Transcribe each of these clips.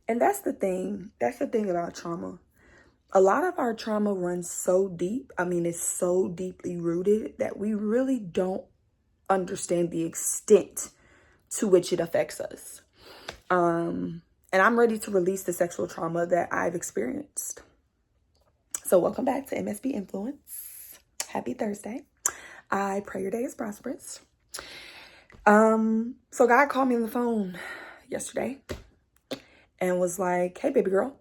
And that's the thing. That's the thing about trauma. A lot of our trauma runs so deep. I mean, it's so deeply rooted that we really don't understand the extent to which it affects us. And I'm ready to release the sexual trauma that I've experienced. So welcome back to MSB Influence. Happy Thursday. I pray your day is prosperous. So God called me on the phone yesterday and was like, hey, baby girl.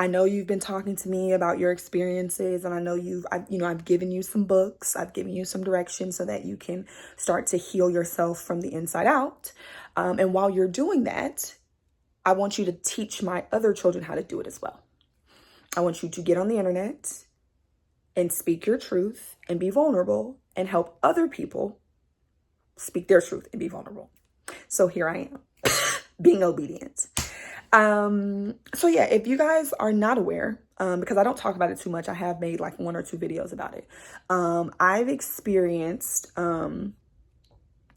I know you've been talking to me about your experiences, and I know I've given you some books. I've given you some direction so that you can start to heal yourself from the inside out. And while you're doing that, I want you to teach my other children how to do it as well. I want you to get on the internet and speak your truth and be vulnerable and help other people speak their truth and be vulnerable. So here I am, being obedient. So yeah, if you guys are not aware, because I don't talk about it too much, I have made like 1 or 2 videos about it. I've experienced some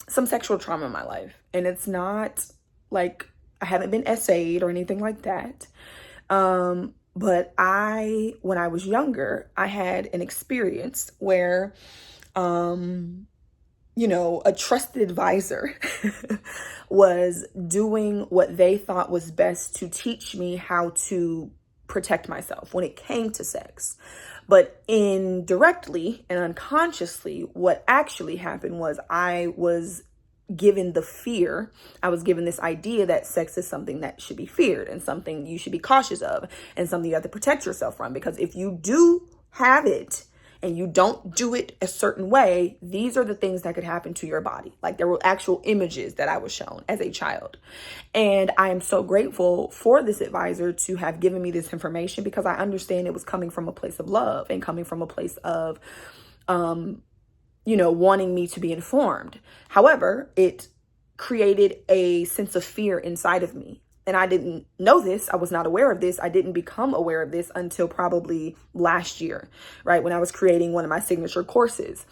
sexual trauma in my life, and it's not like I haven't been SA'd or anything like that. But when I was younger, I had an experience where, a trusted advisor was doing what they thought was best to teach me how to protect myself when it came to sex. But indirectly and unconsciously, what actually happened was I was given this idea that sex is something that should be feared and something you should be cautious of and something you have to protect yourself from. Because if you do have it and you don't do it a certain way, these are the things that could happen to your body. Like, there were actual images that I was shown as a child. And I am so grateful for this advisor to have given me this information, because I understand it was coming from a place of love and coming from a place of, wanting me to be informed. However, it created a sense of fear inside of me. And I didn't know this. I was not aware of this. I didn't become aware of this until probably last year, right? When I was creating one of my signature courses.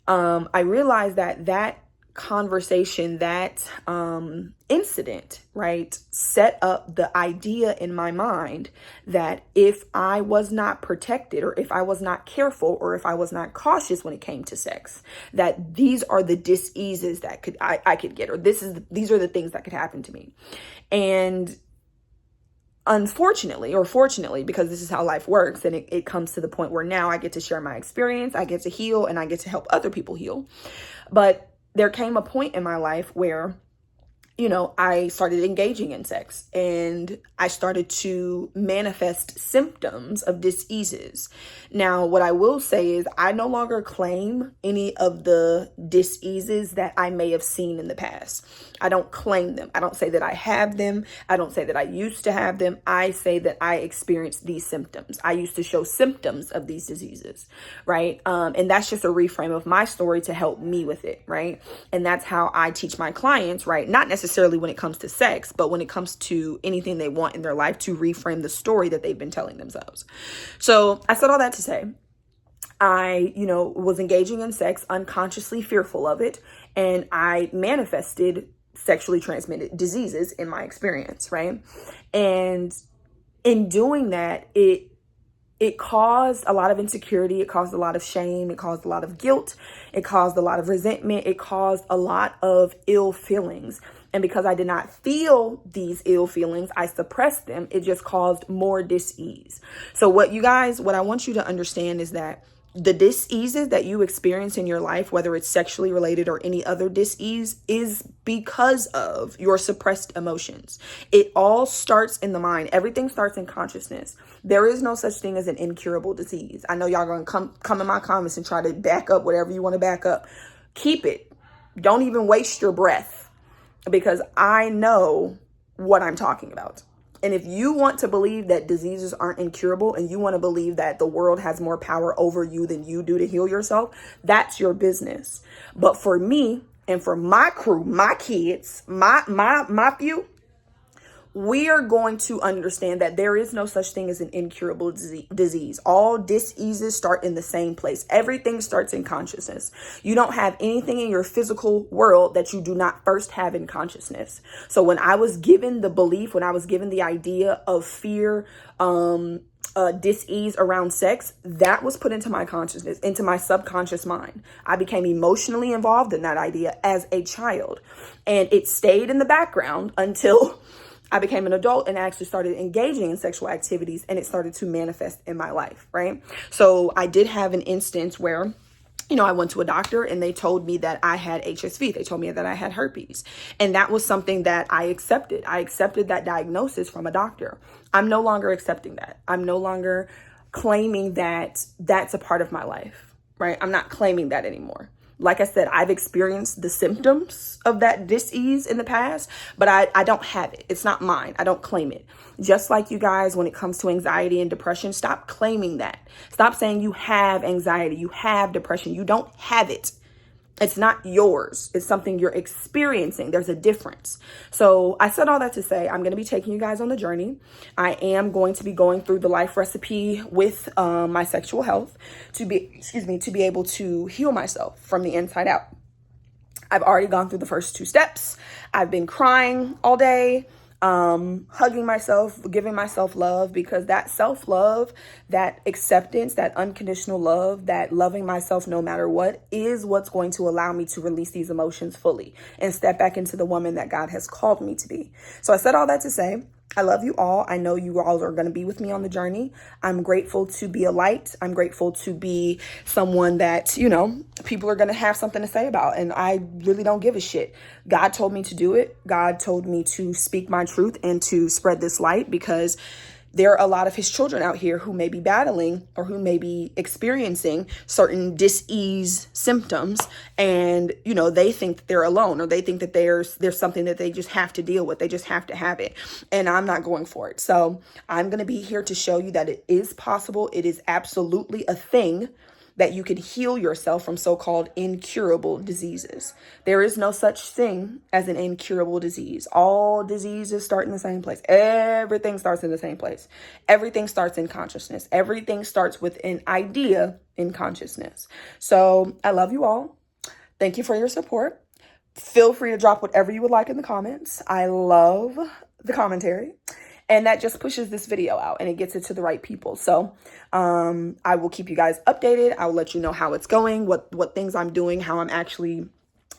I realized that conversation, that incident, right, set up the idea in my mind that if I was not protected, or if I was not careful, or if I was not cautious when it came to sex, that these are the diseases that I could get, or these are the things that could happen to me. And unfortunately, or fortunately, because this is how life works, and it comes to the point where now I get to share my experience, I get to heal, and I get to help other people heal. But there came a point in my life where, I started engaging in sex, and I started to manifest symptoms of diseases. Now, what I will say is I no longer claim any of the diseases that I may have seen in the past. I don't claim them. I don't say that I have them. I don't say that I used to have them. I say that I experienced these symptoms. I used to show symptoms of these diseases, right? And that's just a reframe of my story to help me with it, right? And that's how I teach my clients, right? Not necessarily when it comes to sex, but when it comes to anything they want in their life, to reframe the story that they've been telling themselves. So I said all that to say, I, was engaging in sex, unconsciously fearful of it, and I manifested sexually transmitted diseases in my experience, right? And in doing that, it caused a lot of insecurity. It caused a lot of shame. It caused a lot of guilt. It caused a lot of resentment. It caused a lot of ill feelings. And because I did not feel these ill feelings, I suppressed them. It just caused more dis-ease. So what I want you to understand is that the dis-eases that you experience in your life, whether it's sexually related or any other dis-ease, is because of your suppressed emotions. It all starts in the mind. Everything starts in consciousness. There is no such thing as an incurable disease. I know y'all going to come in my comments and try to back up whatever you want to back up. Keep it. Don't even waste your breath, because I know what I'm talking about. And if you want to believe that diseases aren't incurable, and you want to believe that the world has more power over you than you do to heal yourself, that's your business. But for me and for my crew, my kids, my few, we are going to understand that there is no such thing as an incurable disease. All diseases start in the same place. Everything starts in consciousness. You don't have anything in your physical world that you do not first have in consciousness. So when I was given the belief, when I was given the idea of fear, dis-ease around sex, that was put into my consciousness, into my subconscious mind. I became emotionally involved in that idea as a child, and it stayed in the background until I became an adult and actually started engaging in sexual activities, and it started to manifest in my life, right? So I did have an instance where, I went to a doctor and they told me that I had HSV. They told me that I had herpes. And that was something that I accepted. I accepted that diagnosis from a doctor. I'm no longer accepting that. I'm no longer claiming that that's a part of my life, right? I'm not claiming that anymore. Like I said, I've experienced the symptoms of that dis-ease in the past, but I don't have it. It's not mine. I don't claim it. Just like you guys, when it comes to anxiety and depression, stop claiming that. Stop saying you have anxiety, you have depression. You don't have it. It's not yours. It's something you're experiencing. There's a difference. So I said all that to say, I'm going to be taking you guys on the journey. I am going to be going through the life recipe with my sexual health to be able to heal myself from the inside out. I've already gone through the first 2 steps. I've been crying all day, hugging myself, giving myself love, because that self-love, that acceptance, that unconditional love, that loving myself no matter what is what's going to allow me to release these emotions fully and step back into the woman that God has called me to be. So I said all that to say, I love you all. I know you all are going to be with me on the journey. I'm grateful to be a light. I'm grateful to be someone that, people are going to have something to say about. And I really don't give a shit. God told me to do it. God told me to speak my truth and to spread this light, because there are a lot of his children out here who may be battling or who may be experiencing certain dis-ease symptoms, and they think that they're alone, or they think that there's something that they just have to deal with. They just have to have it, and I'm not going for it. So I'm going to be here to show you that it is possible. It is absolutely a thing that you can heal yourself from so-called incurable diseases. There is no such thing as an incurable disease. All diseases start in the same place. Everything starts in the same place. Everything starts in consciousness. Everything starts with an idea in consciousness. So I love you all. Thank you for your support. Feel free to drop whatever you would like in the comments. I love the commentary. And that just pushes this video out and it gets it to the right people. So I will keep you guys updated. I will let you know how it's going, what things I'm doing, how I'm actually,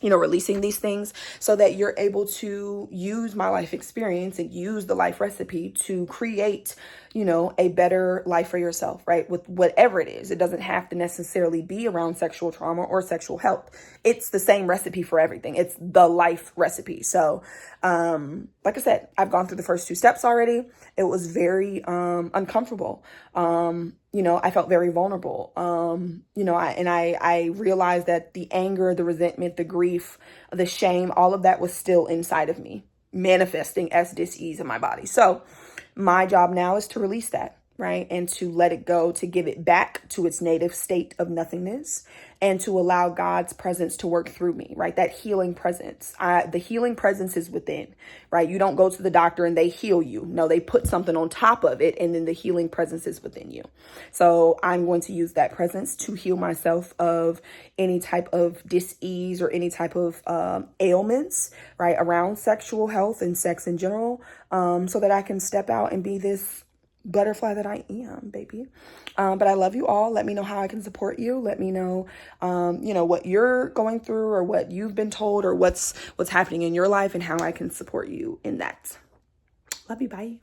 releasing these things, so that you're able to use my life experience and use the life recipe to create, a better life for yourself, right? With whatever it is. It doesn't have to necessarily be around sexual trauma or sexual health. It's the same recipe for everything. It's the life recipe. So, like I said, I've gone through the first 2 steps already. It was very, uncomfortable. I felt very vulnerable. I realized that the anger, the resentment, the grief, the shame, all of that was still inside of me, manifesting as dis-ease in my body. So my job now is to release that, right? And to let it go, to give it back to its native state of nothingness, and to allow God's presence to work through me, right? That healing presence. The healing presence is within, right? You don't go to the doctor and they heal you. No, they put something on top of it, and then the healing presence is within you. So I'm going to use that presence to heal myself of any type of dis-ease or any type of ailments, right, around sexual health and sex in general, so that I can step out and be this butterfly that I am, baby. But I love you all. Let me know how I can support you. Let me know, what you're going through, or what you've been told, or what's happening in your life, and how I can support you in that. Love you. Bye.